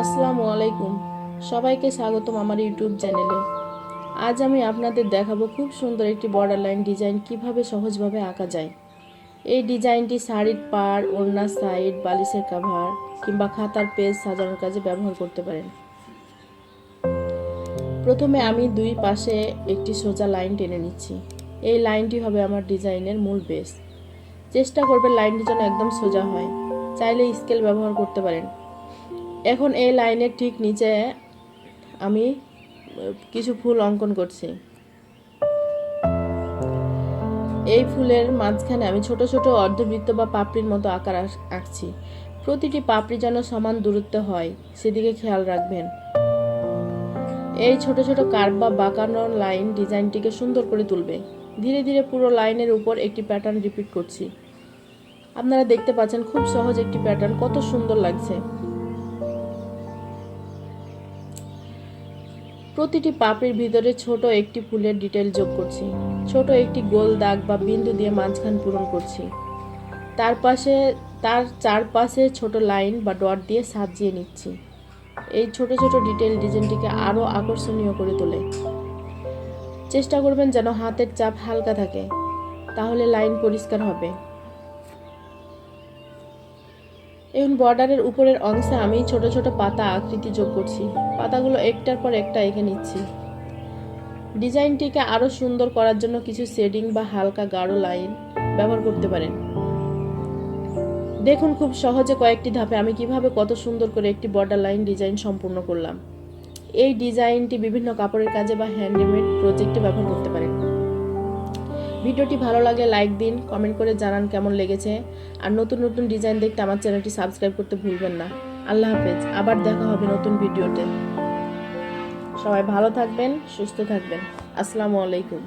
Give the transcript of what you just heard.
আসসালামু আলাইকুম। সবাইকে স্বাগতম আমার ইউটিউব চ্যানেলে। আজ আমি আপনাদের দেখাবো খুব সুন্দর একটি বর্ডার লাইন ডিজাইন কিভাবে সহজভাবে আঁকা যায়। এই ডিজাইনটি শাড়ির পাড়, ওড়নার সাইড, বালিশের কভার কিংবা খাতার পেজ সাজানোর কাজে ব্যবহার করতে পারেন। প্রথমে আমি দুই পাশে একটি সোজা লাইন টেনে নিচ্ছি। এই লাইনটি হবে আমার ডিজাইনের মূল বেস। চেষ্টা করবেন লাইনটি যেন একদম সোজা হয়। চাইলে স্কেল ব্যবহার করতে পারেন। এখন এই লাইনের ঠিক নিচে আমি কিছু ফুল অঙ্কন করছি। এই ফুলের মাঝখানে আমি ছোট ছোট অর্ধবৃত্ত বা পাপড়ির মতো আকার আঁকছি। প্রতিটি পাপড়ি যেন সমান দূরত্বে হয় সেদিকে খেয়াল রাখবেন। এই ছোট ছোট কার্ভ বা বাঁকানো লাইন ডিজাইনটিকে সুন্দর করে তুলবে। ধীরে ধীরে পুরো লাইনের উপর একটি প্যাটার্ন রিপিট করছি। আপনারা দেখতে পাচ্ছেন খুব সহজ একটি প্যাটার্ন, কত সুন্দর লাগছে। প্রতিটি পাপড়ির ভিতরে ছোট একটি ফুলের ডিটেইল যোগ করছি। ছোট একটি গোল দাগ বা বিন্দু দিয়ে মাঝখান পূরণ করছি। তার চারপাশে ছোট লাইন বা ডট দিয়ে সাজিয়ে নিচ্ছি। এই ছোট ছোট ডিটেইল ডিজাইনটিকে আরও আকর্ষণীয় করে তোলে। চেষ্টা করবেন যেন হাতের চাপ হালকা থাকে, তাহলে লাইন পরিষ্কার হবে। এখন বর্ডারের উপরের অংশে আমি ছোট ছোট পাতা আকৃতি যোগ করছি। পাতাগুলো একটার পর একটা এঁকে নিচ্ছি। ডিজাইনটিকে আরও সুন্দর করার জন্য কিছু শেডিং বা হালকা গাঢ় লাইন ব্যবহার করতে পারেন। দেখুন খুব সহজে কয়েকটি ধাপে আমি কিভাবে কত সুন্দর করে একটি বর্ডার লাইন ডিজাইন সম্পূর্ণ করলাম। এই ডিজাইনটি বিভিন্ন কাপড়ের কাজে বা হ্যান্ডমেড প্রজেক্টে ব্যবহার করতে পারেন। ভিডিওটি ভালো লাগলে লাইক দিন, কমেন্ট করে জানান কেমন লেগেছে। আর নতুন নতুন ডিজাইন দেখতে আমার চ্যানেলটি সাবস্ক্রাইব করতে ভুলবেন না। আল্লাহ হাফেজ, আবার দেখা হবে নতুন ভিডিওতে। সবাই ভালো থাকবেন, সুস্থ থাকবেন। আসসালামু আলাইকুম।